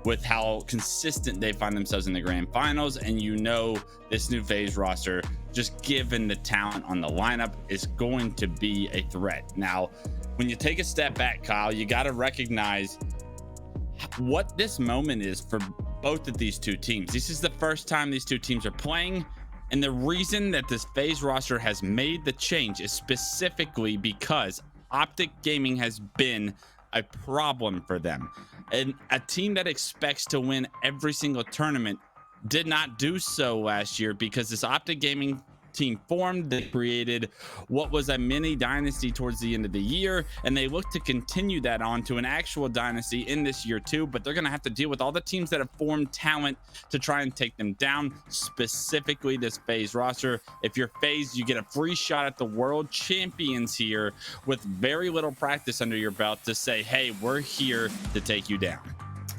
with how consistent they find themselves in the grand finals. And you know, this new FaZe roster, just given the talent on the lineup, is going to be a threat. Now, when you take a step back, Kyle, you got to recognize what this moment is for both of these two teams. This is the first time these two teams are playing. And the reason that this FaZe roster has made the change is specifically because Optic Gaming has been a problem for them. And a team that expects to win every single tournament did not do so last year, because this Optic Gaming team formed, they created what was a mini dynasty towards the end of the year, and they look to continue that on to an actual dynasty in this year too. But they're going to have to deal with all the teams that have formed talent to try and take them down, specifically this FaZe roster. If you're FaZe, you get a free shot at the world champions here with very little practice under your belt to say, hey, we're here to take you down.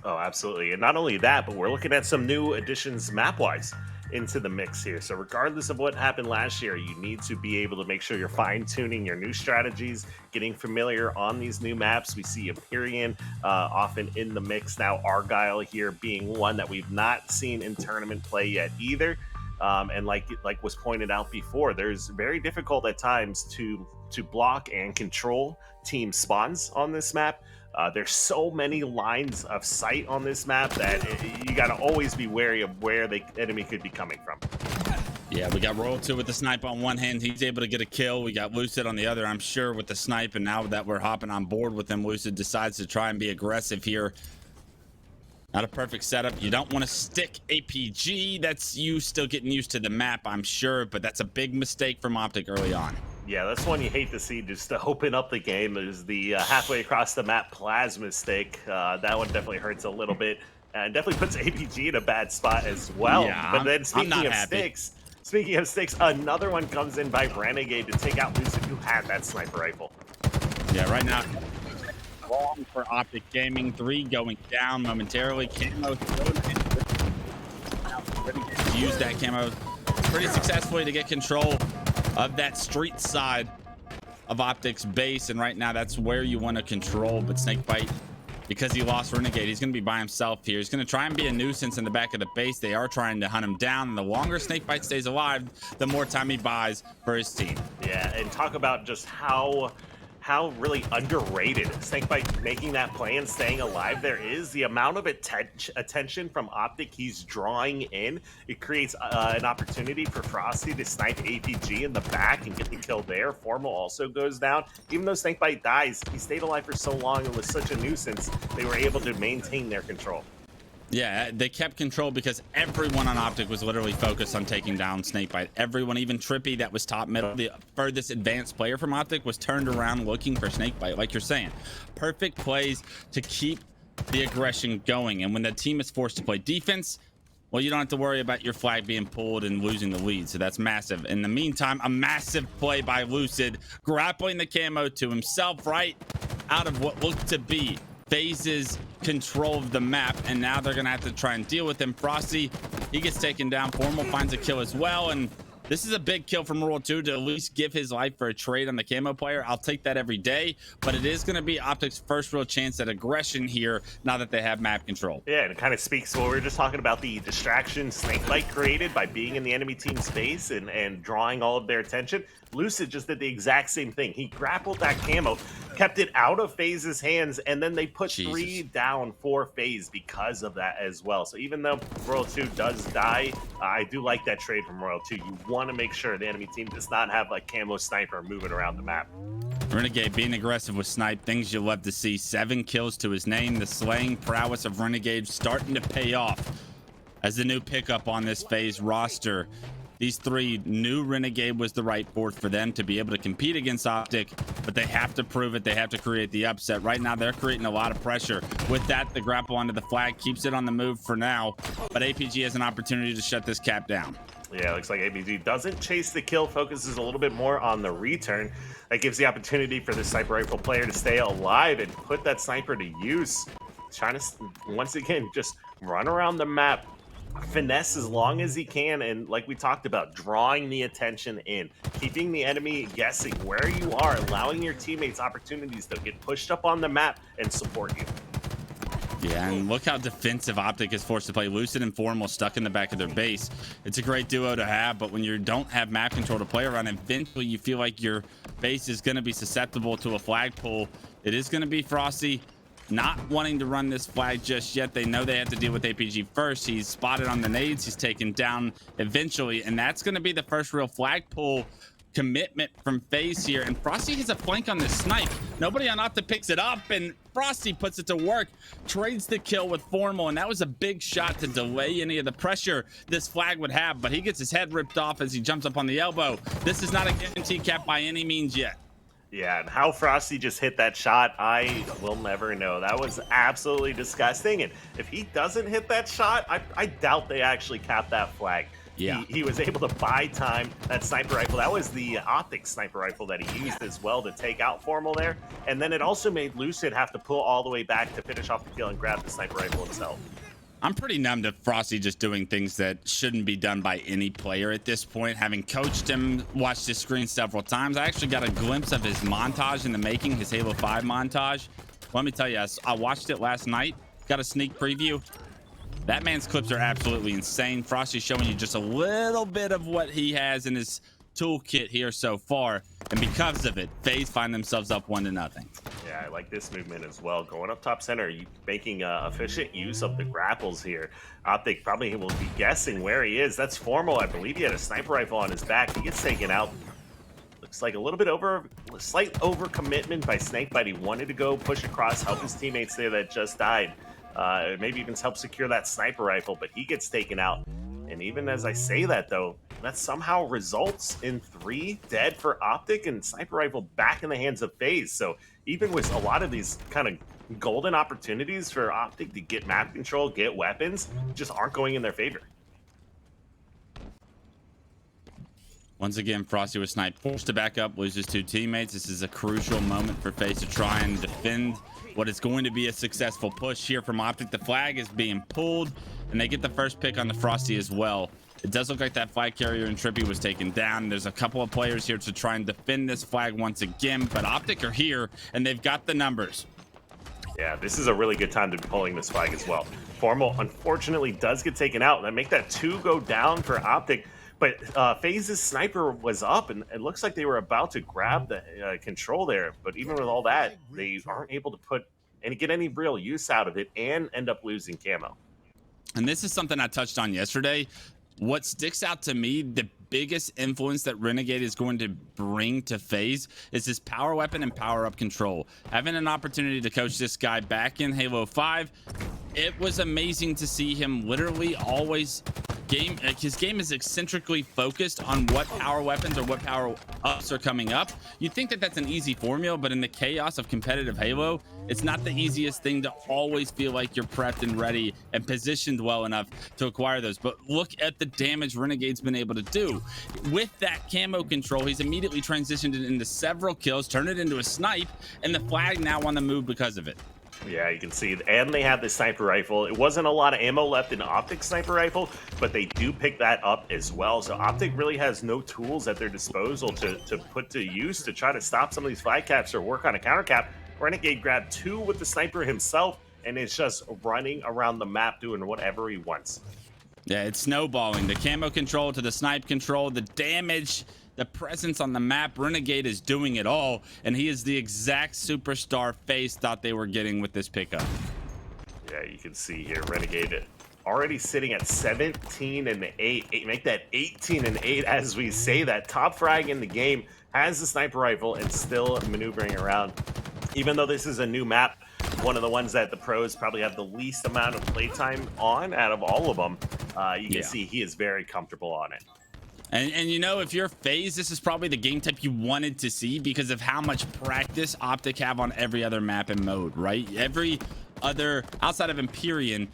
Oh, absolutely. And not only that, but we're looking at some new additions map-wise into the mix here. So regardless of what happened last year, you need to be able to make sure you're fine-tuning your new strategies, getting familiar on these new maps. We see Empyrean often in the mix now, Argyle here being one that we've not seen in tournament play yet either. And like was pointed out before, there's very difficult at times to block and control team spawns on this map. There's so many lines of sight on this map that you got to always be wary of where the enemy could be coming from. Yeah, we got Royal 2 with the snipe on one hand. He's able to get a kill. We got Lucid on the other, I'm sure, with the snipe. And now that we're hopping on board with him, Lucid decides to try and be aggressive here. Not a perfect setup. You don't want to stick APG. That's you still getting used to the map, I'm sure, but that's a big mistake from Optic early on. Yeah, that's one you hate to see just to open up the game, is the halfway across the map plasma mistake. That one definitely hurts a little bit, and definitely puts APG in a bad spot as well. Yeah, but then speaking of sticks, another one comes in by Renegade to take out Lucid, who had that sniper rifle. Yeah, right now, long for Optic Gaming. 3 going down momentarily. Camo use that camo pretty successfully to get control of that street side of Optic's base, and right now that's where you want to control. But SnakeBite, because he lost Renegade, he's going to be by himself here. He's going to try and be a nuisance in the back of the base. They are trying to hunt him down, and the longer SnakeBite stays alive, the more time he buys for his team. Yeah, and talk about just how really underrated SnakeBite making that play and staying alive there is. The amount of attention from Optic he's drawing in, it creates an opportunity for Frosty to snipe APG in the back and get the kill there. Formal also goes down. Even though SnakeBite dies, he stayed alive for so long and was such a nuisance, they were able to maintain their control. Yeah, they kept control because everyone on Optic was literally focused on taking down SnakeBite. Everyone, even TriPPPeY, that was top middle, the furthest advanced player from Optic, was turned around looking for SnakeBite. Like you're saying, perfect plays to keep the aggression going. And when the team is forced to play defense, well, you don't have to worry about your flag being pulled and losing the lead. So that's massive. In the meantime, a massive play by Lucid, grappling the camo to himself right out of what looked to be FaZe's control of the map, and now they're gonna have to try and deal with him. Frosty, he gets taken down. Formal finds a kill as well, and this is a big kill from Royal 2 to at least give his life for a trade on the camo player. I'll take that every day, but it is going to be Optic's first real chance at aggression here now that they have map control. Yeah, and it kind of speaks to what we were just talking about, the distraction SnakeBite created by being in the enemy team's space and drawing all of their attention. Lucid just did the exact same thing. He grappled that camo, kept it out of FaZe's hands, and then they put 3 down for FaZe because of that as well. So even though Royal 2 does die, I do like that trade from Royal 2. You want to make sure the enemy team does not have like camo sniper moving around the map. Renegade being aggressive with snipe, things you love to see. 7 kills to his name. The slaying prowess of Renegade starting to pay off as the new pickup on this FaZe roster. These 3 knew Renegade was the right fourth for them to be able to compete against Optic, but they have to prove it. They have to create the upset. Right now, they're creating a lot of pressure. With that, the grapple onto the flag keeps it on the move for now, but APG has an opportunity to shut this cap down. Yeah, looks like APG doesn't chase the kill, focuses a little bit more on the return. That gives the opportunity for the sniper rifle player to stay alive and put that sniper to use. Trying to, once again, just run around the map, finesse as long as he can, and like we talked about, drawing the attention in, keeping the enemy guessing where you are, allowing your teammates opportunities to get pushed up on the map and support you. Yeah, and look how defensive Optic is forced to play. Lucid and Formal stuck in the back of their base. It's a great duo to have, but when you don't have map control to play around, eventually you feel like your base is going to be susceptible to a flag pull. It is going to be Frosty not wanting to run this flag just yet. They know they have to deal with APG first. He's spotted on the nades. He's taken down eventually, and that's going to be the first real flag pull commitment from FaZe here. And Frosty has a flank on this snipe. Nobody on Optic picks it up, and Frosty puts it to work, trades the kill with Formal, and that was a big shot to delay any of the pressure this flag would have, but he gets his head ripped off as he jumps up on the elbow. This is not a guarantee cap by any means yet. Yeah, and how Frosty just hit that shot, I will never know. That was absolutely disgusting. And if he doesn't hit that shot, I doubt they actually cap that flag. Yeah, he was able to buy time. That sniper rifle, that was the Optic sniper rifle that he used as well to take out Formal there. And then it also made Lucid have to pull all the way back to finish off the kill and grab the sniper rifle himself. I'm pretty numb to Frosty just doing things that shouldn't be done by any player at this point. Having coached him, watched his screen several times, I actually got a glimpse of his montage in the making, his Halo 5 montage. Let me tell you, I watched it last night, got a sneak preview. That man's clips are absolutely insane. Frosty's showing you just a little bit of what he has in his toolkit here so far, and because of it, FaZe find themselves up 1-0. Yeah, I like this movement as well. Going up top center, you making efficient use of the grapples here. Optic probably will be guessing where he is. That's Formal. I believe he had a sniper rifle on his back. He gets taken out. Looks like a little bit slight overcommitment by SnakeBite. He wanted to go push across, help his teammates there that just died. Maybe even help secure that sniper rifle, but he gets taken out. And even as I say that, though, that somehow results in 3 dead for Optic and sniper rifle back in the hands of FaZe. So even with a lot of these kind of golden opportunities for Optic to get map control, get weapons, just aren't going in their favor. Once again, Frosty was sniped, forced to back up, loses 2 teammates. This is a crucial moment for FaZe to try and defend what is going to be a successful push here from Optic. The flag is being pulled, and they get the first pick on the Frosty as well. It does look like that flag carrier in TriPPPeY was taken down. There's a couple of players here to try and defend this flag once again, but Optic are here, and they've got the numbers. Yeah, this is a really good time to be pulling this flag as well. Formal, unfortunately, does get taken out. That make that 2 go down for Optic. But FaZe's sniper was up, and it looks like they were about to grab the control there. But even with all that, they aren't able to get any real use out of it and end up losing camo. And this is something I touched on yesterday. What sticks out to me, the biggest influence that Renegade is going to bring to FaZe is his power weapon and power up control. Having an opportunity to coach this guy back in Halo 5, it was amazing to see him literally always his game is eccentrically focused on what power weapons or what power ups are coming up. You'd think that that's an easy formula, but in the chaos of competitive Halo, it's not the easiest thing to always feel like you're prepped and ready and positioned well enough to acquire those. But look at the damage Renegade's been able to do. With that camo control, he's immediately transitioned it into several kills, turned it into a snipe, and the flag now on the move because of it. Yeah, you can see, and they have the sniper rifle. It wasn't a lot of ammo left in Optic sniper rifle, but they do pick that up as well. So Optic really has no tools at their disposal to put to use to try to stop some of these flag caps or work on a counter cap. Renegade grabbed 2 with the sniper himself, and it's just running around the map doing whatever he wants. Yeah, it's snowballing. The camo control to the snipe control, the damage, the presence on the map. Renegade is doing it all, and he is the exact superstar FaZe thought they were getting with this pickup. Yeah, you can see here, Renegade already sitting at 17-8. Make that 18-8 as we say that. Top frag in the game, has the sniper rifle, and still maneuvering around. Even though this is a new map, one of the ones that the pros probably have the least amount of playtime on out of all of them, you can see he is very comfortable on it. And you know, if you're FaZe, this is probably the game type you wanted to see because of how much practice Optic have on every other map and mode, right? Every other, outside of Empyrean,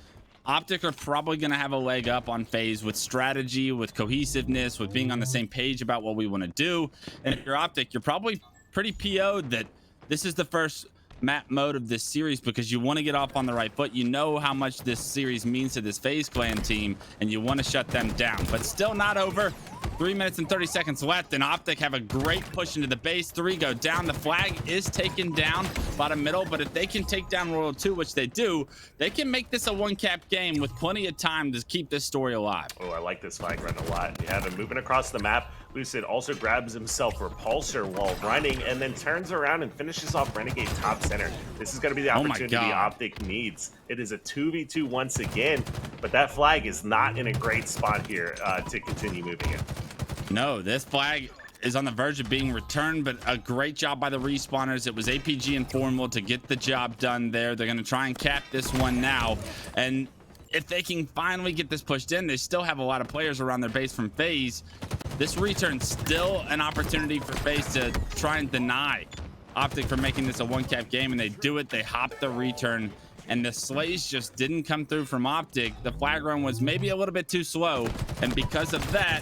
Optic are probably going to have a leg up on FaZe with strategy, with cohesiveness, with being on the same page about what we want to do. And if you're Optic, you're probably pretty PO'd that this is the first map mode of this series because you want to get off on the right foot. You know how much this series means to this FaZe clan team, and you want to shut them down. But still not over. 3 minutes and 30 seconds left, and Optic have a great push into the base. 3 go down. The flag is taken down bottom middle, but if they can take down Royal 2, which they do, they can make this a one-cap game with plenty of time to keep this story alive. Oh, I like this flag run a lot. You have him moving across the map. Lucid also grabs himself Repulsor while running and then turns around and finishes off Renegade top center. This is going to be the opportunity Optic needs. It is a 2v2 once again, but that flag is not in a great spot here to continue moving it. No, this flag is on the verge of being returned, but a great job by the respawners. It was APG and Formula to get the job done there. They're going to try and cap this one now, and if they can finally get this pushed in, they still have a lot of players around their base from FaZe. This return's still an opportunity for FaZe to try and deny Optic from making this a one-cap game, and they do it. They hop the return, and the slays just didn't come through from Optic. The flag run was maybe a little bit too slow, and because of that,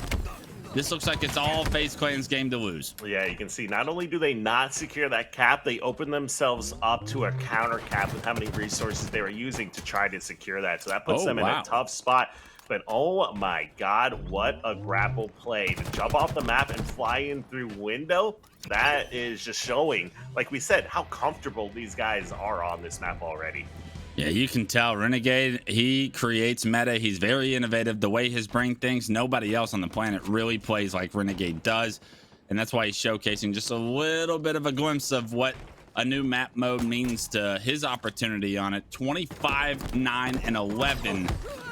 this looks like it's all FaZe Clan's game to lose. Yeah, you can see not only do they not secure that cap, they open themselves up to a counter cap with how many resources they were using to try to secure that. So that puts them in a tough spot. But oh my God, what a grapple play to jump off the map and fly in through window. That is just showing, like we said, how comfortable these guys are on this map already. Yeah, you can tell Renegade, he creates meta. He's very innovative. The way his brain thinks, nobody else on the planet really plays like Renegade does. And that's why he's showcasing just a little bit of a glimpse of what a new map mode means to his opportunity on it. 25, 9, and 11.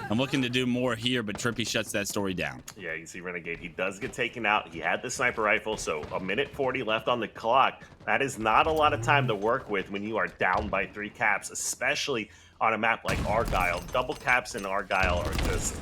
I'm looking to do more here, but TriPPPeY shuts that story down. Yeah, you see Renegade, he does get taken out. He had the sniper rifle, so a minute 40 left on the clock. That is not a lot of time to work with when you are down by 3 caps, especially on a map like Argyle. Double caps in Argyle are just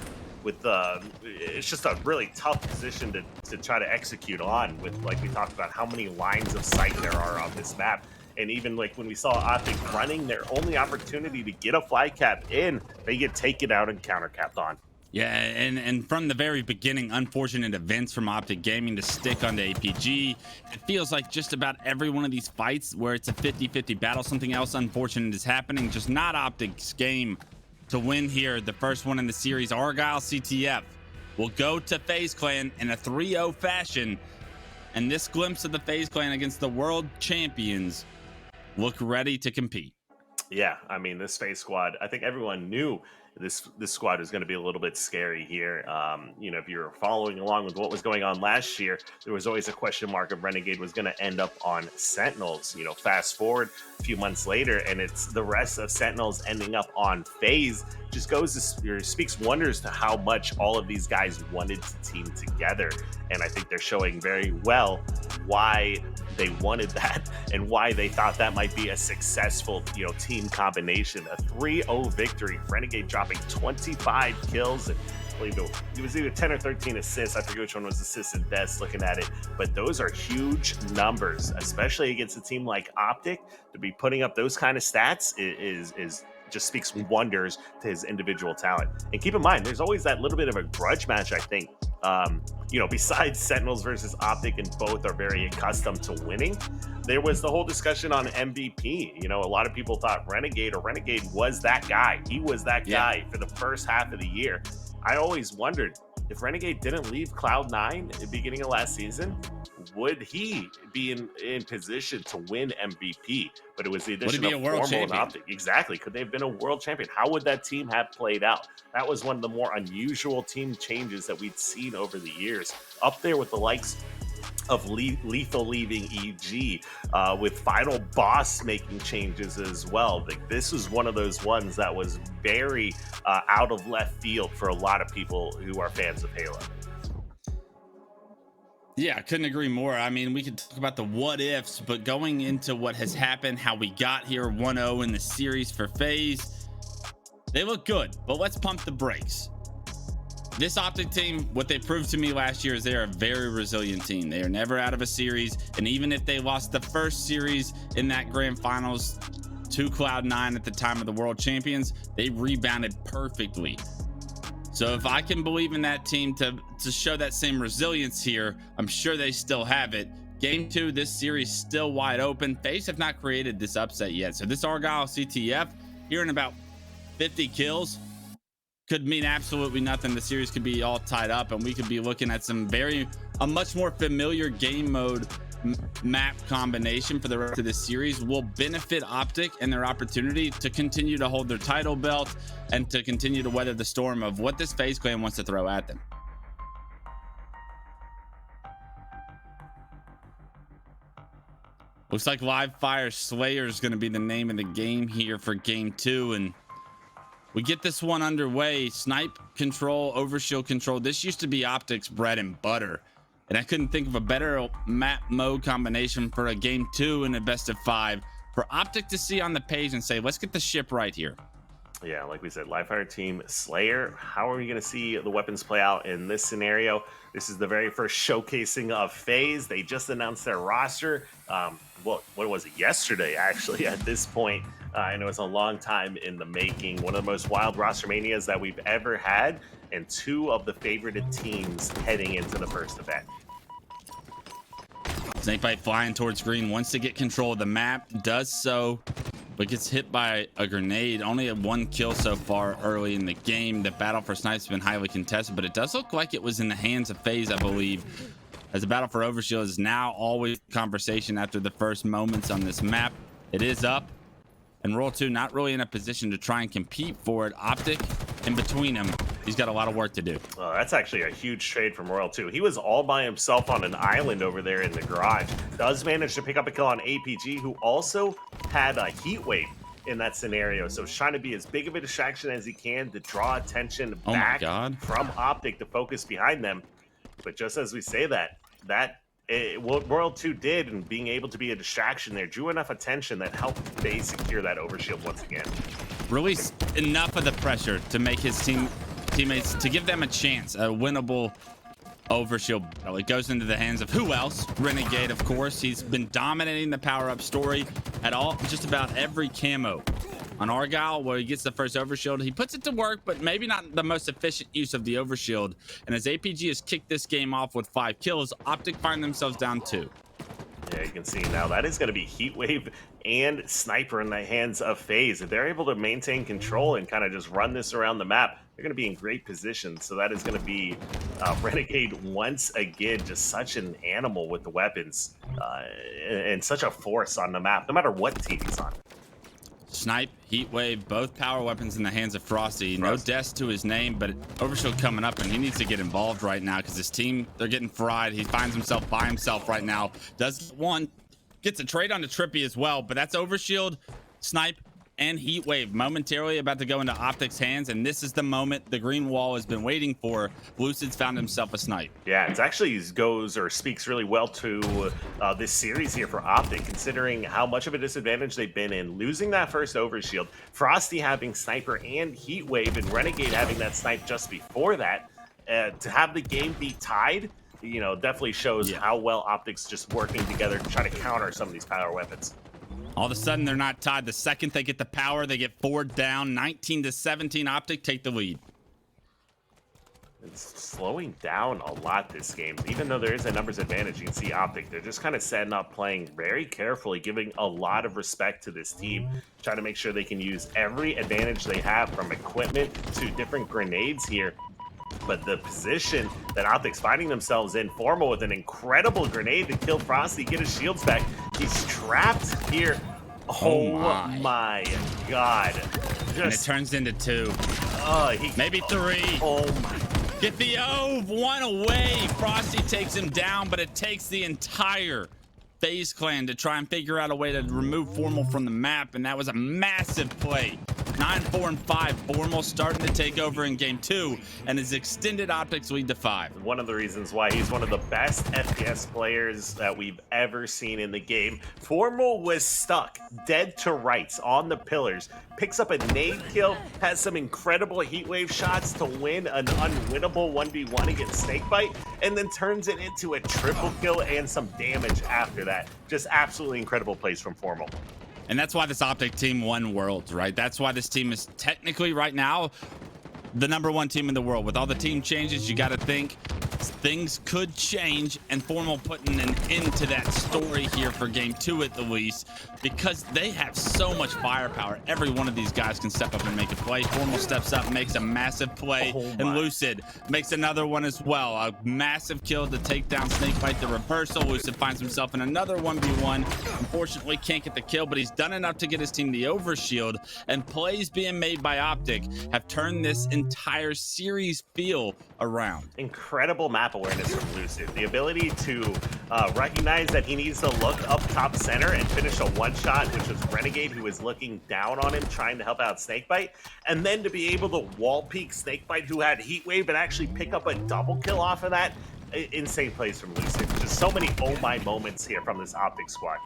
it's just a really tough position to try to execute on with, like we talked about, how many lines of sight there are on this map. And even like when we saw Optic running, their only opportunity to get a fly cap in, they get taken out and counter capped on. Yeah, and from the very beginning, unfortunate events from Optic Gaming to stick onto APG. It feels like just about every one of these fights where it's a 50-50 battle, something else unfortunate is happening. Just not Optic's game to win here. The first one in the series, Argyle CTF, will go to FaZe Clan in a 3-0 fashion. And this glimpse of the FaZe Clan against the world champions look ready to compete. Yeah, I mean, this FaZe squad, I think everyone knew this squad is going to be a little bit scary here. You know, if you were following along with what was going on last year, there was always a question mark if Renegade was going to end up on Sentinels. You know, fast forward a few months later, and it's the rest of Sentinels ending up on FaZe. Just goes to speaks wonders to how much all of these guys wanted to team together, and I think they're showing very well why they wanted that and why they thought that might be a successful, you know, team combination. A 3-0 victory, Renegade dropping 25 kills, and I believe it was either 10 or 13 assists. I forget which one was assists and deaths looking at it, but those are huge numbers, especially against a team like Optic. To be putting up those kind of stats is just speaks wonders to his individual talent. And keep in mind, there's always that little bit of a grudge match, I think. You know, besides Sentinels versus Optic, and both are very accustomed to winning, there was the whole discussion on MVP. You know, a lot of people thought Renegade was that guy. He was that guy for the first half of the year. I always wondered, if Renegade didn't leave Cloud9 at the beginning of last season, would he be in position to win MVP? But it was the addition of Formal and Optic. Exactly. Could they have been a world champion? How would that team have played out? That was one of the more unusual team changes that we'd seen over the years. Up there with the likes of Lethal leaving EG, with Final Boss making changes as well. Like, this was one of those ones that was very out of left field for a lot of people who are fans of Halo. Yeah, I couldn't agree more. I mean, we could talk about the what ifs, but going into what has happened, how we got here 1-0 in the series for FaZe, they look good, but let's pump the brakes. This Optic team, what they proved to me last year is they're a very resilient team. They are never out of a series, and even if they lost the first series in that grand finals to Cloud9 at the time of the world champions, they rebounded perfectly. So if I can believe in that team to show that same resilience here, I'm sure they still have it, Game 2, this series still wide open. FaZe have not created this upset yet. So this Argyle CTF here in about 50 kills could mean absolutely nothing. The series could be all tied up and we could be looking at a much more familiar game mode map combination for the rest of this series. Will benefit Optic and their opportunity to continue to hold their title belt and to continue to weather the storm of what this FaZe clan wants to throw at them. Looks like Live Fire Slayer is going to be the name of the game here for game 2, and we get this one underway. Snipe control, overshield control. This used to be Optic's bread and butter, and I couldn't think of a better map mode combination for a game 2 in a best of 5 for Optic to see on the page and say, let's get the ship right here. Yeah, like we said, Live Fire Team Slayer. How are we going to see the weapons play out in this scenario? This is the very first showcasing of FaZe. They just announced their roster. What was it? Yesterday, actually, at this point. And it was a long time in the making. One of the most wild roster manias that we've ever had, and 2 of the favorited teams heading into the first event. SnakeBite flying towards green, wants to get control of the map, does so, but gets hit by a grenade. Only had 1 kill so far early in the game. The battle for Snipes has been highly contested, but it does look like it was in the hands of FaZe, I believe, as the battle for Overshield is now always conversation after the first moments on this map. It is up, and Royal 2 not really in a position to try and compete for it. Optic in between them. He's got a lot of work to do. That's actually a huge trade from Royal 2. He was all by himself on an island over there in the garage. Does manage to pick up a kill on APG, who also had a heat wave in that scenario. So he's trying to be as big of a distraction as he can to draw attention back from Optic to focus behind them. But just as we say that, what Royal 2 did and being able to be a distraction there drew enough attention that helped FaZe secure that overshield once again. Release enough of the pressure to make his teammates, to give them a chance, a winnable overshield battle. It goes into the hands of who else? Renegade, of course. He's been dominating the power-up story at just about every camo. On Argyle, where he gets the first overshield, he puts it to work, but maybe not the most efficient use of the overshield. And as APG has kicked this game off with 5 kills, Optic find themselves down 2. Yeah, you can see now that is going to be Heatwave and Sniper in the hands of FaZe. If they're able to maintain control and kind of just run this around the map, they're going to be in great position. So that is going to be Renegade once again, just such an animal with the weapons and such a force on the map, no matter what team he's on. Snipe, Heatwave, both power weapons in the hands of Frosty. No deaths to his name, but Overshield coming up, and he needs to get involved right now because his team, they're getting fried. He finds himself by himself right now. Does one, gets a trade on the TriPPPeY as well, but that's Overshield, Snipe, and Heatwave momentarily about to go into Optic's hands, and this is the moment the green wall has been waiting for. Lucid's found himself a Snipe. Yeah, it actually speaks really well to this series here for Optic, considering how much of a disadvantage they've been in losing that first overshield, Frosty having Sniper and Heatwave, and Renegade having that Snipe just before that. To have the game be tied, you know, definitely shows how well Optic's just working together to try to counter some of these power weapons. All of a sudden, they're not tied. The second they get the power, they get 4 down. 19-17, Optic take the lead. It's slowing down a lot this game. Even though there is a numbers advantage, you can see Optic, they're just kind of setting up, playing very carefully, giving a lot of respect to this team, trying to make sure they can use every advantage they have, from equipment to different grenades here. But the position that Optic's finding themselves in, Formal with an incredible grenade to kill Frosty, get his shields back. He's trapped here. Oh my God. And it turns into 2. Maybe 3. Oh my. Get the 1 away. Frosty takes him down, but it takes the entire FaZe clan to try and figure out a way to remove Formal from the map, and that was a massive play. 9-4-5. Formal starting to take over in game 2 and has extended Optic's lead to 5. One of the reasons why he's one of the best FPS players that we've ever seen in the game. Formal was stuck dead to rights on the pillars, picks up a nade kill, has some incredible heatwave shots to win an unwinnable 1v1 against SnakeBite, and then turns it into a triple kill and some damage after that. Just absolutely incredible plays from Formal. And that's why this Optic team won Worlds, right? That's why this team is technically right now the #1 team in the world. With all the team changes, you got to think things could change, and Formal putting an end to that story here for game 2 at the least, because they have so much firepower. Every one of these guys can step up and make a play. Formal steps up, makes a massive play, and Lucid makes another one as well. A massive kill to take down SnakeBite, the reversal. Lucid finds himself in another 1v1. Unfortunately, can't get the kill, but he's done enough to get his team the overshield, and plays being made by Optic have turned this entire series feel around. Incredible map awareness from Lucid. The ability to recognize that he needs to look up top center and finish a one-shot, which was Renegade, who was looking down on him, trying to help out SnakeBite. And then to be able to wall peek SnakeBite, who had Heat Wave, and actually pick up a double kill off of that. Insane plays from Lucid. Just so many oh my moments here from this Optic squad.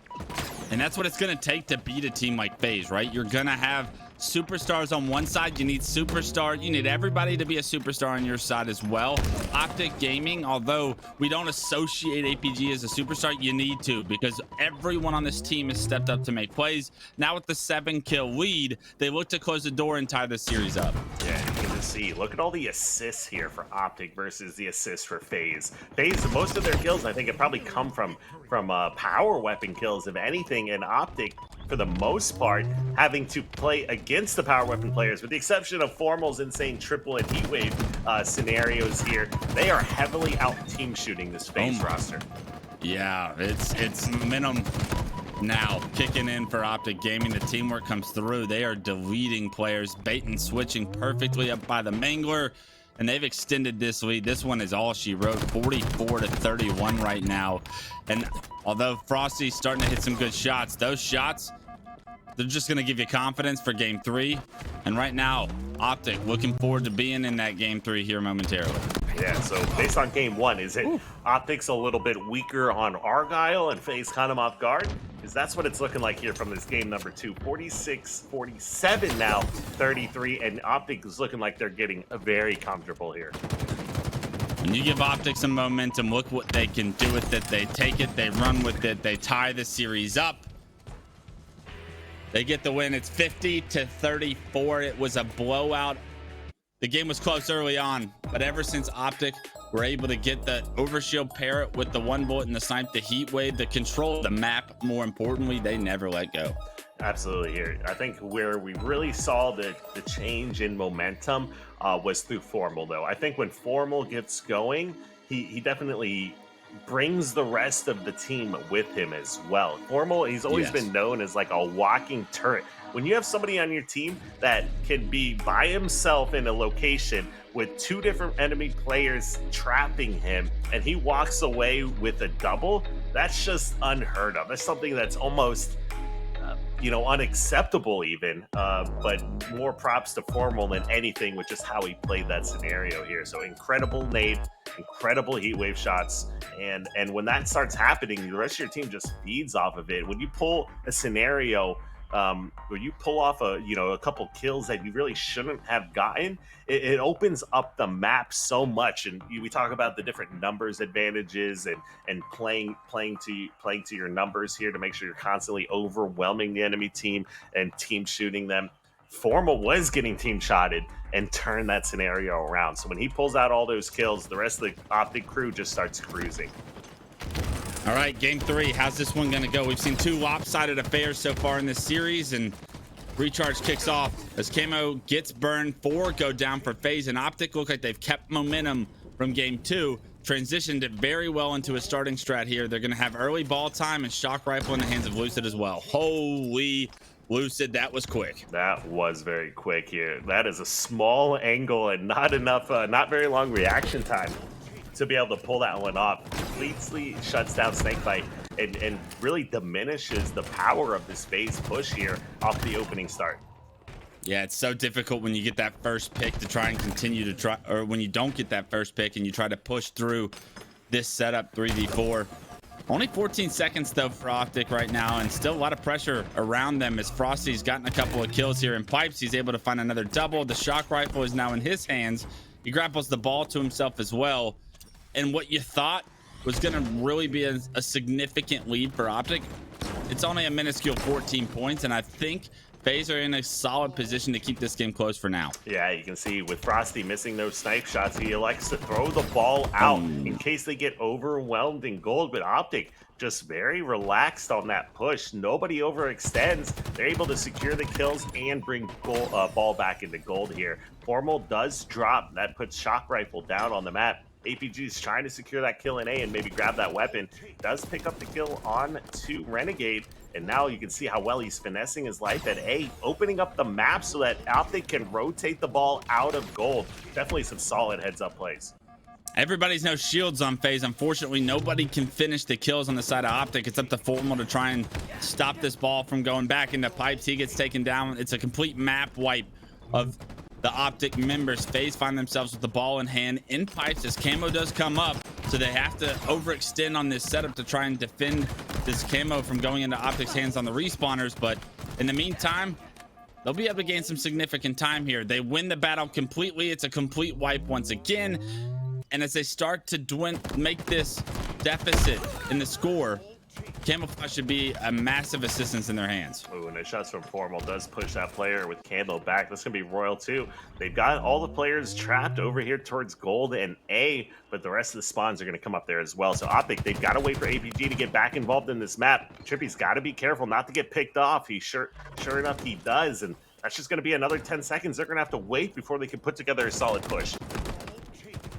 And that's what it's going to take to beat a team like FaZe, right? You're going to have superstars on one side. You need superstar. You need everybody to be a superstar on your side as well. Optic Gaming, although we don't associate APG as a superstar, you need to, because everyone on this team has stepped up to make plays. Now with the 7-kill lead, they look to close the door and tie the series up. Yeah, you can see. Look at all the assists here for Optic versus the assists for FaZe. FaZe, most of their kills, I think, have probably come from power weapon kills, if anything, and Optic, for the most part, having to play against the power weapon players, with the exception of Formal's insane triple and Heatwave scenarios here. They are heavily out team shooting this FaZe roster. Yeah, it's momentum now kicking in for Optic Gaming. The teamwork comes through. They are deleting players, bait and switching perfectly up by the Mangler, and they've extended this lead. This one is all she wrote, 44-31 right now. And although Frosty's starting to hit some good shots, those shots, they're just going to give you confidence for game 3. And right now, Optic looking forward to being in that game 3 here momentarily. Yeah, so based on game 1, is it Optic's a little bit weaker on Argyle and FaZe caught him off guard? Because that's what it's looking like here from this game number 2. 46-47 now, 33, and Optic is looking like they're getting very comfortable here. When you give Optic some momentum, look what they can do with it. They take it, they run with it, they tie the series up. They get the win. It's 50-34. It was a blowout. The game was close early on, but ever since Optic were able to get the overshield parrot with the 1 bullet and the snipe, the heat wave, the control of the map, more importantly, they never let go. Absolutely. Here, I think where we really saw the change in momentum was through Formal, though. I think when Formal gets going, he definitely brings the rest of the team with him as well. Formal, he's always been known as like a walking turret. When you have somebody on your team that can be by himself in a location with 2 different enemy players trapping him, and he walks away with a double, that's just unheard of. That's something that's almost unacceptable even, but more props to Formal than anything with just how he played that scenario here. So incredible nade, incredible heat wave shots, and when that starts happening, the rest of your team just feeds off of it. When you pull a scenario where you pull off a couple kills that you really shouldn't have gotten, it opens up the map so much. And we talk about the different numbers advantages and playing to your numbers here to make sure you're constantly overwhelming the enemy team and team shooting them. Formal was getting team shotted and turned that scenario around. So when he pulls out all those kills, the rest of the Optic crew just starts cruising. All right, game 3. How's this one going to go? We've seen 2 lopsided affairs so far in this series, and Recharge kicks off as Camo gets burned. 4 go down for FaZe, and Optic look like they've kept momentum from game 2, transitioned it very well into a starting strat here. They're going to have early ball time and shock rifle in the hands of Lucid as well. Holy Lucid, that was quick. That was very quick here. That is a small angle and not enough, not very long reaction time to be able to pull that one off. Completely shuts down SnakeBite and really diminishes the power of this FaZe push here off the opening start. Yeah, it's so difficult when you get that first pick to try and continue to try, or when you don't get that first pick and you try to push through this setup 3v4. Only 14 seconds though for Optic right now, and still a lot of pressure around them as Frosty's gotten a couple of kills here. In Pipes, he's able to find another double. The shock rifle is now in his hands. He grapples the ball to himself as well. And what you thought was going to really be a significant lead for Optic, it's only a minuscule 14 points. And I think FaZe are in a solid position to keep this game close for now. Yeah, you can see with Frosty missing those snipe shots, he elects to throw the ball out in case they get overwhelmed in gold. But Optic just very relaxed on that push. Nobody overextends. They're able to secure the kills and bring ball back into gold here. Formal does drop. That puts Shock Rifle down on the map. APG is trying to secure that kill in A and maybe grab that weapon. Does pick up the kill on to Renegade. And now you can see how well he's finessing his life at A, opening up the map so that Optic can rotate the ball out of gold. Definitely some solid heads-up plays. Everybody's no shields on FaZe. Unfortunately, nobody can finish the kills on the side of Optic. It's up to Formal to try and stop this ball from going back into pipes. He gets taken down. It's a complete map wipe of the Optic members. FaZe find themselves with the ball in hand in pipes as camo does come up, so they have to overextend on this setup to try and defend this camo from going into Optic's hands on the respawners. But in the meantime, they'll be able to gain some significant time here. They win the battle completely. It's a complete wipe once again, and as they start to make this deficit in the score, Camouflage should be a massive assistance in their hands. Ooh, and the shots from Formal does push that player with Camo back. That's going to be Royal too. They've got all the players trapped over here towards Gold and A, but the rest of the spawns are going to come up there as well. So Optic, they've got to wait for APG to get back involved in this map. TriPPPeY's got to be careful not to get picked off. Sure enough, he does. And that's just going to be another 10 seconds. They're going to have to wait before they can put together a solid push.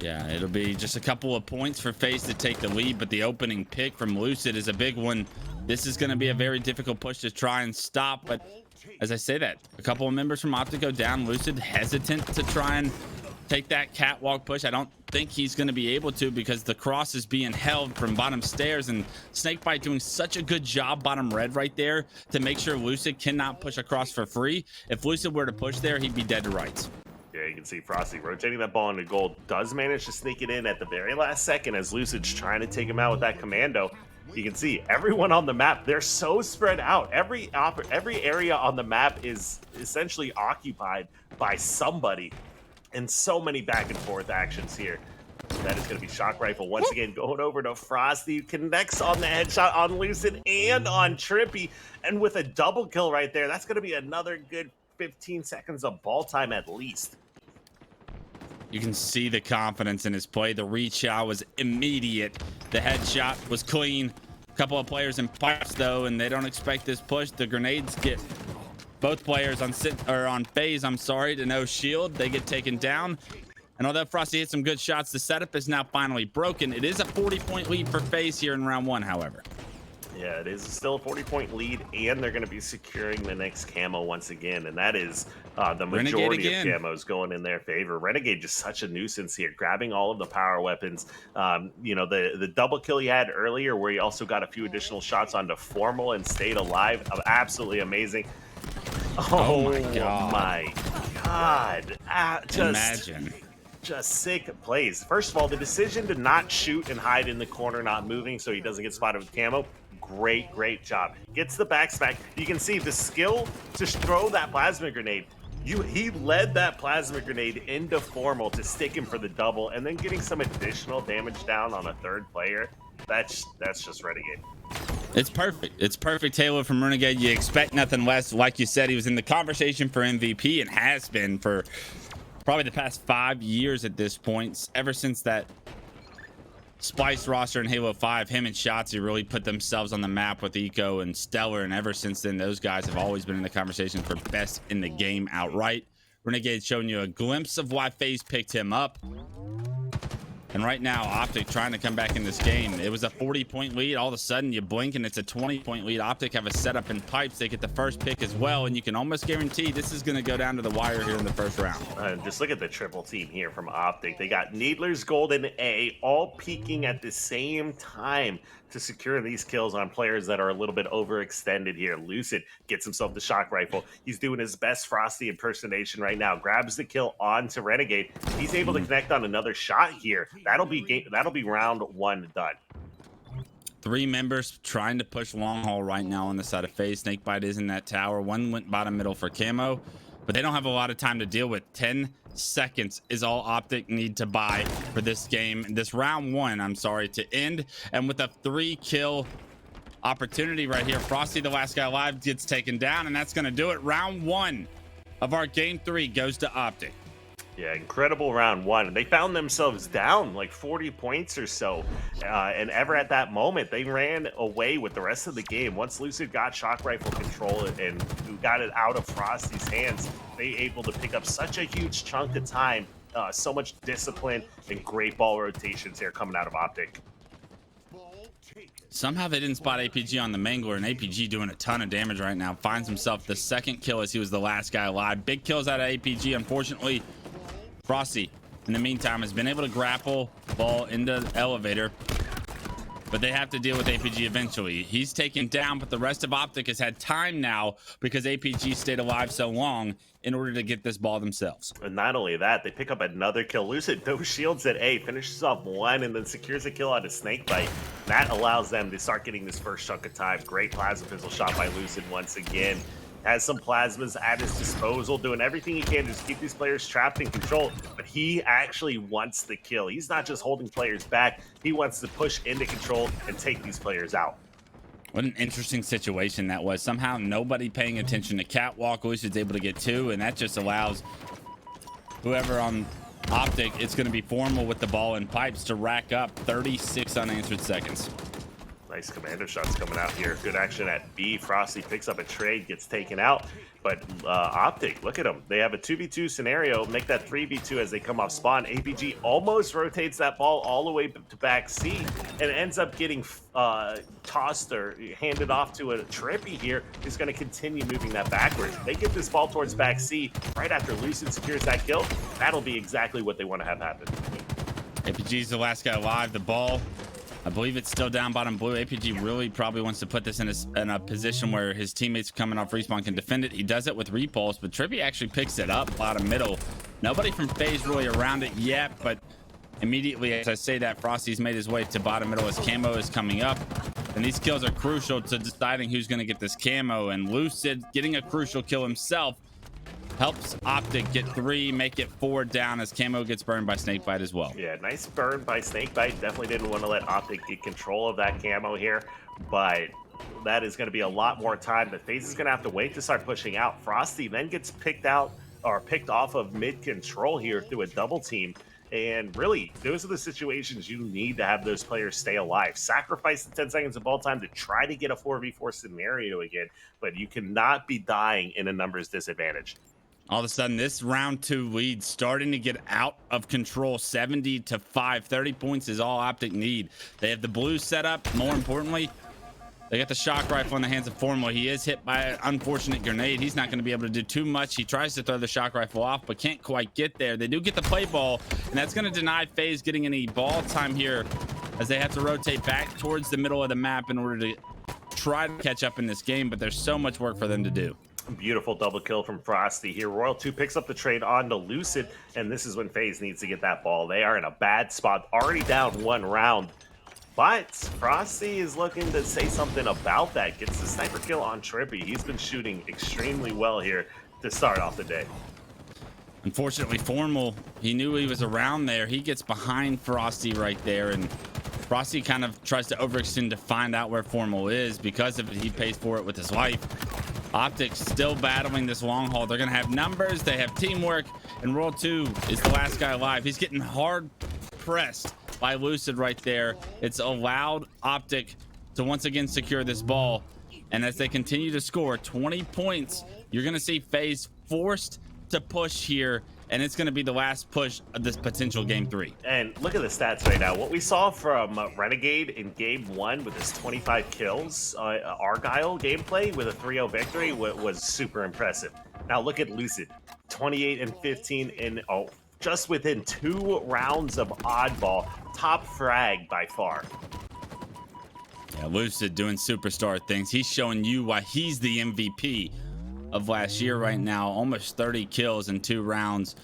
Yeah, it'll be just a couple of points for FaZe to take the lead, but the opening pick from Lucid is a big one. This is going to be a very difficult push to try and stop, but as I say that, a couple of members from Optic go down. Lucid hesitant to try and take that catwalk push. I don't think he's going to be able to because the cross is being held from bottom stairs, and SnakeBite doing such a good job bottom red right there to make sure Lucid cannot push across for free. If Lucid were to push there, he'd be dead to rights. Yeah, you can see Frosty rotating that ball into Gold, does manage to sneak it in at the very last second as Lucid's trying to take him out with that commando. You can see everyone on the map, they're so spread out. Every area on the map is essentially occupied by somebody, and so many back and forth actions here. That is going to be Shock Rifle once again going over to Frosty, connects on the headshot on Lucid and on TriPPPeY, and with a double kill right there, that's going to be another good 15 seconds of ball time at least. You can see the confidence in his play. The reach out was immediate. The headshot was clean. A couple of players in pipes though, and they don't expect this push. The grenades get both players on FaZe, I'm sorry, to no shield. They get taken down. And although Frosty hit some good shots, the setup is now finally broken. It is a 40-point lead for FaZe here in round one, however. Yeah, it is still a 40-point lead, and they're going to be securing the next camo once again, and that is the majority of camos going in their favor. Renegade just such a nuisance here, grabbing all of the power weapons. You know, the double kill he had earlier, where he also got a few additional shots onto Formal and stayed alive. Absolutely amazing. Oh my God. Imagine. Just sick plays. First of all, the decision to not shoot and hide in the corner, not moving so he doesn't get spotted with camo. Great job. Gets the backsmack. You can see the skill to throw that plasma grenade. He led that plasma grenade into Formal to stick him for the double, and then getting some additional damage down on a third player. That's just Renegade. It's perfect. It's perfect Halo from Renegade. You expect nothing less. Like you said, he was in the conversation for MVP and has been for probably the past 5 years at this point. Ever since that Spice roster in Halo 5, him and Shotzi really put themselves on the map with Eco and Stellar, and ever since then, those guys have always been in the conversation for best in the game outright. Renegade's showing you a glimpse of why FaZe picked him up. And right now, Optic trying to come back in this game. It was a 40-point lead. All of a sudden, you blink and it's a 20-point lead. Optic have a setup in pipes. They get the first pick as well, and you can almost guarantee this is going to go down to the wire here in the first round. Just look at the triple team here from Optic. They got Needler's Gold and A all peaking at the same time to secure these kills on players that are a little bit overextended here. Lucid gets himself the Shock Rifle. He's doing his best Frosty impersonation right now. Grabs the kill onto Renegade. He's able to connect on another shot here. That'll be round one done. 3 members trying to push long haul right now on the side of FaZe. SnakeBite is in that tower. One went bottom middle for camo, but they don't have a lot of time to deal with. 10 seconds is all Optic need to buy for this game, this round one, I'm sorry, to end. And with a 3-kill opportunity right here. Frosty, the last guy alive, gets taken down, and that's going to do it. Round 1 of our game 3 goes to Optic. Yeah, incredible round 1. They found themselves down like 40 points or so. And ever at that moment, they ran away with the rest of the game. Once Lucid got shock rifle control and got it out of Frosty's hands, they able to pick up such a huge chunk of time. So much discipline and great ball rotations here coming out of Optic. Somehow they didn't spot APG on the Mangler, and APG doing a ton of damage right now. Finds himself the second kill as he was the last guy alive. Big kills out of APG. Unfortunately, Frosty, in the meantime, has been able to grapple ball into the elevator, but they have to deal with APG eventually. He's taken down, but the rest of Optic has had time now because APG stayed alive so long in order to get this ball themselves. And not only that, they pick up another kill. Lucid, no shields at A, finishes off 1 and then secures a kill out of SnakeBite. That allows them to start getting this first chunk of time. Great plasma pistol shot by Lucid once again. Has some plasmas at his disposal, doing everything he can to just keep these players trapped in control, but he actually wants the kill. He's not just holding players back, he wants to push into control and take these players out. What an interesting situation that was. Somehow nobody paying attention to Catwalk. Lucid's able to get 2, and that just allows whoever on Optic, it's going to be Formal with the ball and pipes to rack up 36 unanswered seconds. Nice commander shots coming out here. Good action at B. Frosty picks up a trade, gets taken out. But Optic, look at them. They have a 2v2 scenario, make that 3v2 as they come off spawn. APG almost rotates that ball all the way to back C and ends up getting tossed or handed off to a TriPPPeY here, who's going to continue moving that backwards. They get this ball towards back C right after Lucid secures that kill. That'll be exactly what they want to have happen. APG's the last guy alive. The ball, I believe it's still down bottom blue. APG really probably wants to put this in a position where his teammates coming off respawn can defend it. He does it with repulse, but TriPPPeY actually picks it up bottom middle. Nobody from FaZe really around it yet, but immediately as I say that, Frosty's made his way to bottom middle as camo is coming up. And these kills are crucial to deciding who's going to get this camo. And Lucid getting a crucial kill himself helps Optic get 3, make it 4 down as camo gets burned by SnakeBite as well. Yeah, nice burn by SnakeBite. Definitely didn't want to let Optic get control of that camo here, but that is going to be a lot more time that FaZe is going to have to wait to start pushing out. Frosty then gets picked out or picked off of mid control here through a double team. And really, those are the situations you need to have those players stay alive. Sacrifice the 10 seconds of ball time to try to get a 4v4 scenario again, but you cannot be dying in a numbers disadvantage. All of a sudden, this round 2 lead starting to get out of control. 70-5. 30 points is all Optic need. They have the blue set up. More importantly, they got the shock rifle in the hands of Formal. He is hit by an unfortunate grenade. He's not going to be able to do too much. He tries to throw the shock rifle off, but can't quite get there. They do get the play ball, and that's going to deny FaZe getting any ball time here as they have to rotate back towards the middle of the map in order to try to catch up in this game, but there's so much work for them to do. Beautiful double kill from Frosty here. Royal 2 picks up the trade on to Lucid, and this is when FaZe needs to get that ball. They are in a bad spot, already down 1 round. But Frosty is looking to say something about that. Gets the sniper kill on TriPPPeY. He's been shooting extremely well here to start off the day. Unfortunately, Formal, he knew he was around there. He gets behind Frosty right there, and Frosty kind of tries to overextend to find out where Formal is. Because of it, he pays for it with his life. Optic still battling this long haul. They're going to have numbers. They have teamwork. And Royal 2 is the last guy alive. He's getting hard pressed by Lucid right there. It's allowed Optic to once again secure this ball. And as they continue to score 20 points, you're going to see FaZe forced to push here. And it's going to be the last push of this potential game 3. And look at the stats right now. What we saw from Renegade in game 1 with his 25 kills, Argyle gameplay with a 3-0 victory was super impressive. Now look at Lucid, 28 and 15 in just within 2 rounds of oddball, top frag by far. Yeah, Lucid doing superstar things. He's showing you why he's the MVP of last year right now. Almost 30 kills in 2 rounds,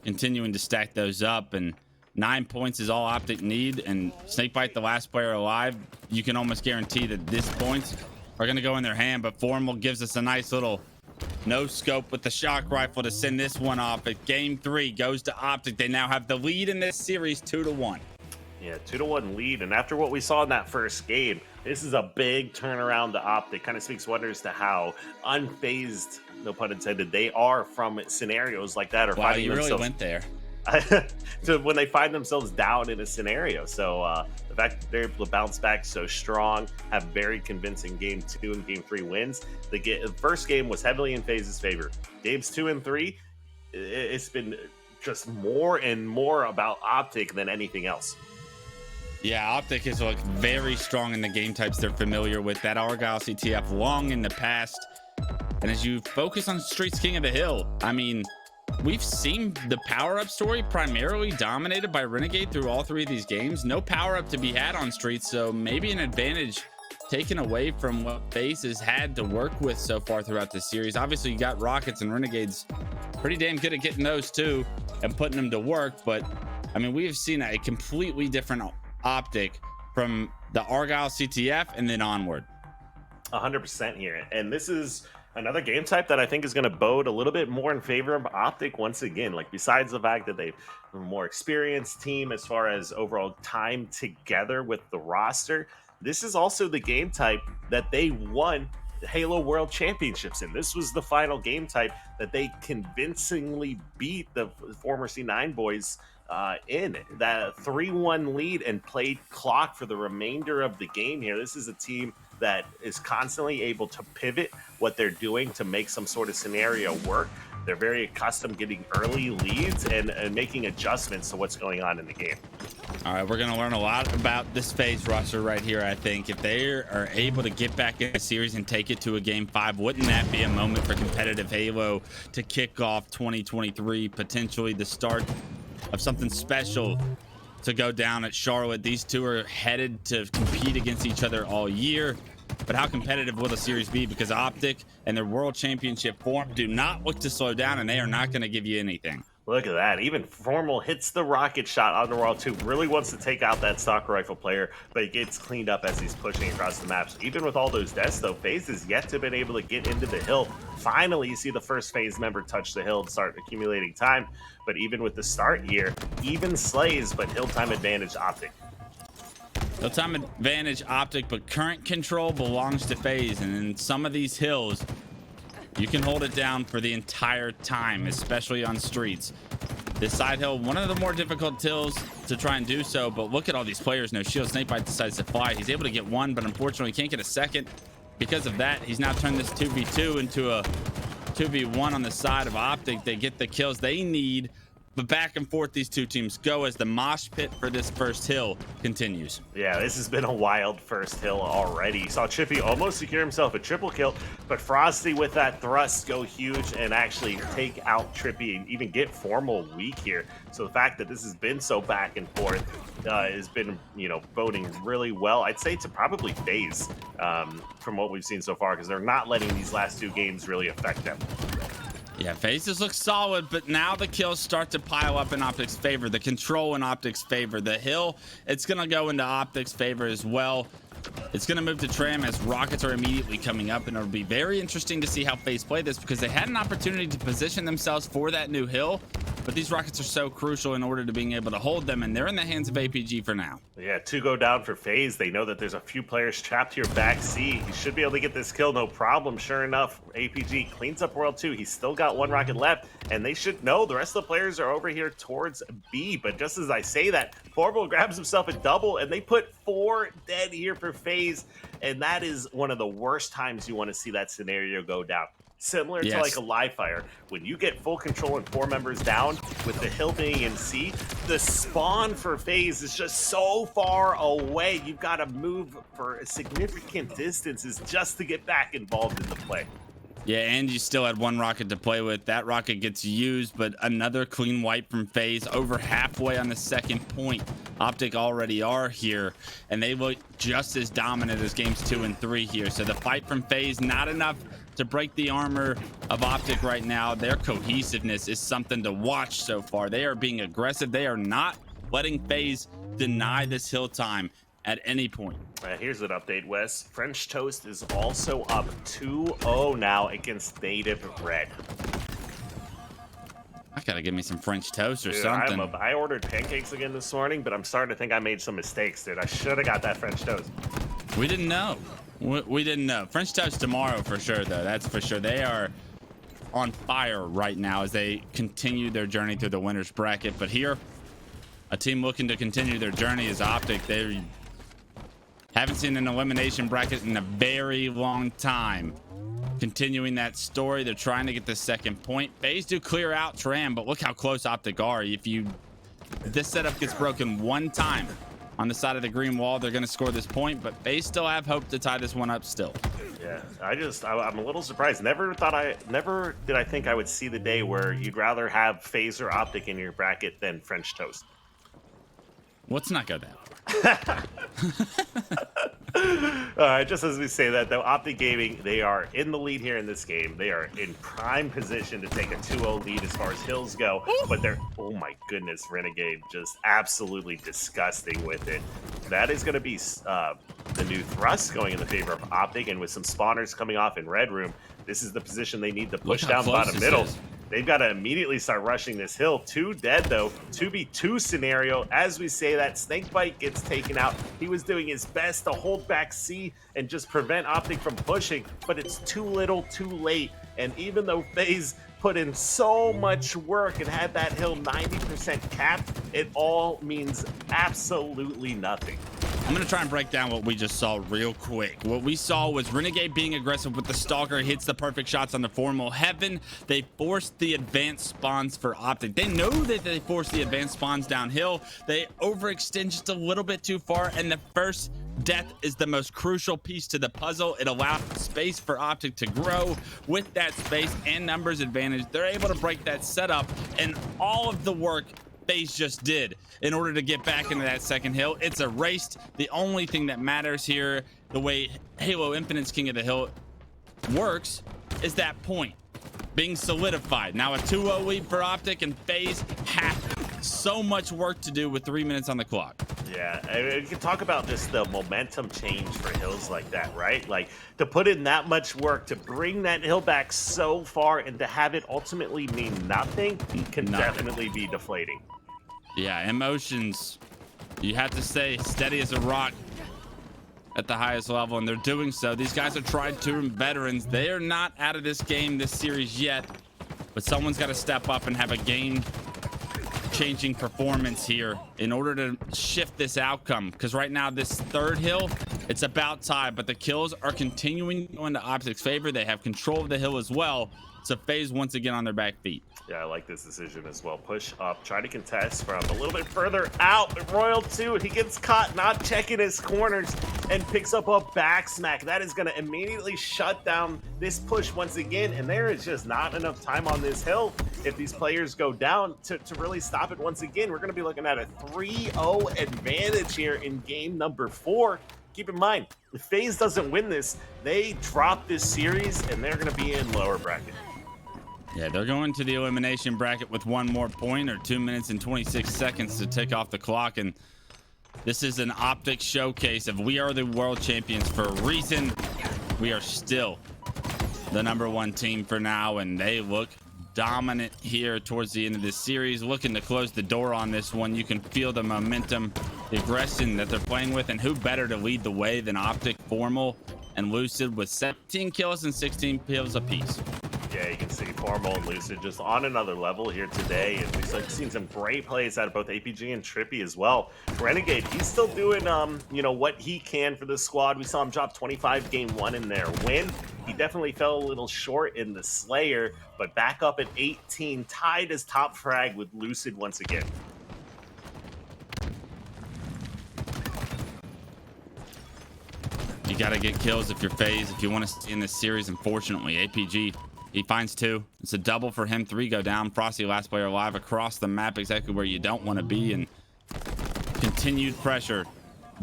continuing to stack those up, and 9 points is all Optic need. And SnakeBite, the last player alive, you can almost guarantee that these points are going to go in their hand. But Formal gives us a nice little no scope with the shock rifle to send this one off. But game 3 goes to Optic. They now have the lead in this series 2-1. Yeah, 2-1 lead. And after what we saw in that first game, this is a big turnaround to Optic. Kind of speaks wonders to how unfazed, no pun intended, they are from scenarios like that, or Wow, finding you really themselves went there. to when they find themselves down in a scenario. So the fact that they're able to bounce back so strong, have very convincing game 2 and game 3 wins. The first game was heavily in FaZe's favor. Games 2 and 3, it's been just more and more about Optic than anything else. Yeah, Optic has looked very strong in the game types they're familiar with. That Argyle CTF long in the past. And as you focus on Streets King of the Hill, I mean, we've seen the power-up story primarily dominated by Renegade through all 3 of these games. No power-up to be had on Streets, so maybe an advantage taken away from what FaZe has had to work with so far throughout the series. Obviously, you got Rockets and Renegades pretty damn good at getting those too and putting them to work. But, I mean, we have seen a completely different Optic from the Argyle CTF and then onward. 100% here. And this is another game type that I think is going to bode a little bit more in favor of Optic once again. Like, besides the fact that they've a more experienced team as far as overall time together with the roster, this is also the game type that they won the Halo World Championships in. This was the final game type that they convincingly beat the former C9 boys in that 3-1 lead and played clock for the remainder of the game here. This is a team that is constantly able to pivot what they're doing to make some sort of scenario work. They're very accustomed getting early leads and making adjustments to what's going on in the game. All right, we're going to learn a lot about this FaZe roster right here, I think. If they are able to get back in the series and take it to a game 5, wouldn't that be a moment for competitive Halo to kick off 2023, potentially the start of something special to go down at Charlotte? These two are headed to compete against each other all year. But how competitive will the series be? Because Optic and their world championship form do not look to slow down, and they are not going to give you anything. Look at that. Even Formal hits the rocket shot on the wall too. Really wants to take out that stock rifle player, but it gets cleaned up as he's pushing across the maps. Even with all those deaths, though, FaZe has yet to been able to get into the hill. Finally, you see the first FaZe member touch the hill and start accumulating time. But even with the start here, even slays, but hill time advantage Optic. Hill time advantage Optic, but current control belongs to FaZe. And in some of these hills, you can hold it down for the entire time, especially on Streets. This side hill, one of the more difficult hills to try and do so, but look at all these players. No shield. SnakeBite decides to fly. He's able to get one, but unfortunately can't get a second. Because of that, he's now turned this 2v2 into a 2v1 on the side of Optic. They get the kills they need, but back and forth these two teams go as the mosh pit for this first hill continues. Yeah, this has been a wild first hill already. You saw TriPPPeY almost secure himself a triple kill, but Frosty with that thrust go huge and actually take out TriPPPeY and even get Formal weak here. So the fact that this has been so back and forth has been, you know, boding really well. I'd say to probably FaZe from what we've seen so far, because they're not letting these last 2 games really affect them. Yeah, FaZe looks solid, but now the kills start to pile up in Optic's favor. The control in Optic's favor. The hill, it's going to go into Optic's favor as well. It's going to move to Tram as Rockets are immediately coming up, and it'll be very interesting to see how FaZe play this, because they had an opportunity to position themselves for that new hill, but these Rockets are so crucial in order to being able to hold them, and they're in the hands of APG for now. Yeah, 2 go down for FaZe. They know that there's a few players trapped here back C. He should be able to get this kill, no problem. Sure enough, APG cleans up World 2. He's still got 1 rocket left, and they should know the rest of the players are over here towards B. But just as I say that, Formal grabs himself a double, and they put 4 dead here for FaZe, and that is one of the worst times you want to see that scenario go down. Similar to like a live fire, when you get full control and 4 members down with the hill being in C, the spawn for FaZe is just so far away. You've got to move for significant distances just to get back involved in the play. Yeah, and you still had 1 rocket to play with. That rocket gets used, but another clean wipe from FaZe over halfway on the second point. Optic already are here, and they look just as dominant as games 2 and 3 here. So the fight from FaZe, not enough to break the armor of Optic right now. Their cohesiveness is something to watch so far. They are being aggressive. They are not letting FaZe deny this hill time at any point. Here's an update, Wes. French Toast is also up 2-0 now against Native Red. I gotta give me some French toast or Dude, something. I ordered pancakes again this morning, but I'm starting to think I made some mistakes, dude. I should have got that French toast. We didn't know. We didn't know. French toast tomorrow for sure, though. That's for sure. They are on fire right now as they continue their journey through the winners bracket. But here, a team looking to continue their journey is Optic. They haven't seen an elimination bracket in a very long time. Continuing that story, they're trying to get the second point. FaZe do clear out Tram, but look how close Optic are. If this setup gets broken one time on the side of the green wall, they're going to score this point, but FaZe still have hope to tie this one up still. Yeah, I'm a little surprised. Never did I think I would see the day where you'd rather have FaZe or Optic in your bracket than French toast. Let's not go there. Just as we say that, though, Optic Gaming, they are in the lead here in this game. They are in prime position to take a 2-0 lead as far as hills go, but they're, oh my goodness, Renegade just absolutely disgusting with it. That is going to be the new thrust going in the favor of Optic, and with some spawners coming off in red room, this is the position they need to push down bottom middle. They've got to immediately start rushing this hill. 2 dead, though. 2v2 scenario. As we say that, SnakeBite gets taken out. He was doing his best to hold back C and just prevent Optic from pushing, but it's too little, too late. And even though FaZe put in so much work and had that hill 90% capped, it all means absolutely nothing. I'm going to try and break down what we just saw real quick. What we saw was Renegade being aggressive with the Stalker, hits the perfect shots on the formal heaven. They forced the advanced spawns for Optic. They know that they forced the advanced spawns downhill. They overextend just a little bit too far, and the first death is the most crucial piece to the puzzle. It allows space for Optic to grow. With that space and numbers advantage, they're able to break that setup, and all of the work FaZe just did in order to get back into that second hill. It's erased. The only thing that matters here, the way Halo Infinite's King of the Hill works, is that point being solidified. Now a 2-0 lead for Optic, and FaZe have so much work to do with 3 minutes on the clock. Yeah, I mean, you can talk about just the momentum change for hills like that, right? Like, to put in that much work to bring that hill back so far and to have it ultimately mean nothing can definitely be deflating. Yeah, emotions, you have to stay steady as a rock at the highest level, and they're doing so. These guys are tried true veterans. They are not out of this game, this series yet, but someone's got to step up and have a game changing performance here in order to shift this outcome, because right now this third hill, it's about time, but the kills are continuing to go into Optic's favor. They have control of the hill as well, so FaZe once again on their back feet. Yeah, I like this decision as well. Push up, try to contest from a little bit further out. Royal 2, he gets caught not checking his corners and picks up a back smack. That is going to immediately shut down this push once again, and there is just not enough time on this hill if these players go down to really stop it once again. We're going to be looking at a 3-0 advantage here in game number 4. Keep in mind, if FaZe doesn't win this, they drop this series and they're going to be in lower bracket. Yeah, they're going to the elimination bracket with 1 more point, or 2 minutes and 26 seconds to tick off the clock. And this is an Optic showcase of we are the world champions for a reason. We are still the #1 team for now, and they look dominant here towards the end of this series, looking to close the door on this one. You can feel the momentum, the aggression that they're playing with, and who better to lead the way than Optic, Formal, and Lucid with 17 kills and 16 kills apiece. Yeah, you can see Formal and Lucid just on another level here today, and we've seen some great plays out of both APG and TriPPPeY as well. Renegade, he's still doing, what he can for the squad. We saw him drop 25 game 1 in their win. He definitely fell a little short in the Slayer, but back up at 18, tied as top frag with Lucid once again. You got to get kills if you're FaZe, if you want to stay in this series. Unfortunately, APG, he finds 2. It's a double for him. 3 go down. Frosty, last player alive, across the map, exactly where you don't want to be. And continued pressure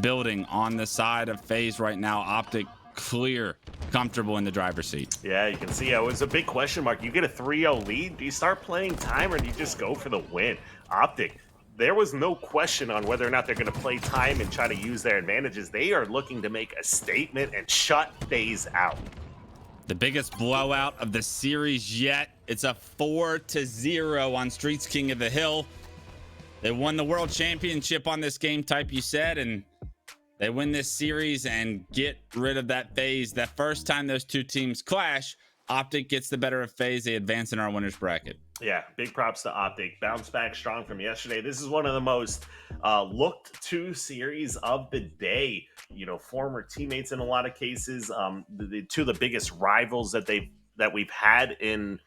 building on the side of FaZe right now. Optic clear, comfortable in the driver's seat. Yeah, you can see it was a big question mark. You get a 3-0 lead. Do you start playing time, or do you just go for the win? Optic, there was no question on whether or not they're going to play time and try to use their advantages. They are looking to make a statement and shut FaZe out. The biggest blowout of the series yet It's a 4-0 on Streets King of the Hill. They won the world championship on this game type, you said, and they win this series and get rid of that FaZe. That first time those two teams clash, Optic gets the better of FaZe. They advance in our winners bracket. Yeah, big props to Optic. Bounce back strong from yesterday. This is one of the most looked to series of the day. You know, former teammates in a lot of cases. Two of the biggest rivals that we've had in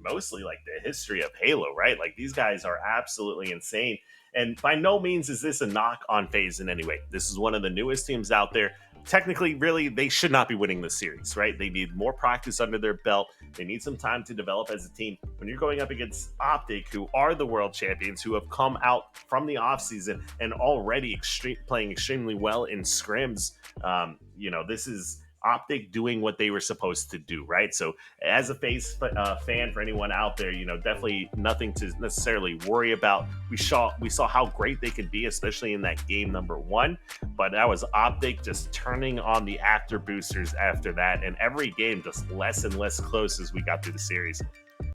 mostly like the history of Halo, right? Like these guys are absolutely insane. And by no means is this a knock on FaZe in any way. This is one of the newest teams out there. Technically, really, they should not be winning this series, right? They need more practice under their belt. They need some time to develop as a team. When you're going up against Optic, who are the world champions, who have come out from the offseason and already playing extremely well in scrims, you know, this is Optic doing what they were supposed to do, right? So as a FaZe fan, for anyone out there, you know, definitely nothing to necessarily worry about. We saw how great they could be, especially in that game number 1, but that was Optic just turning on the after boosters after that, and every game just less and less close as we got through the series.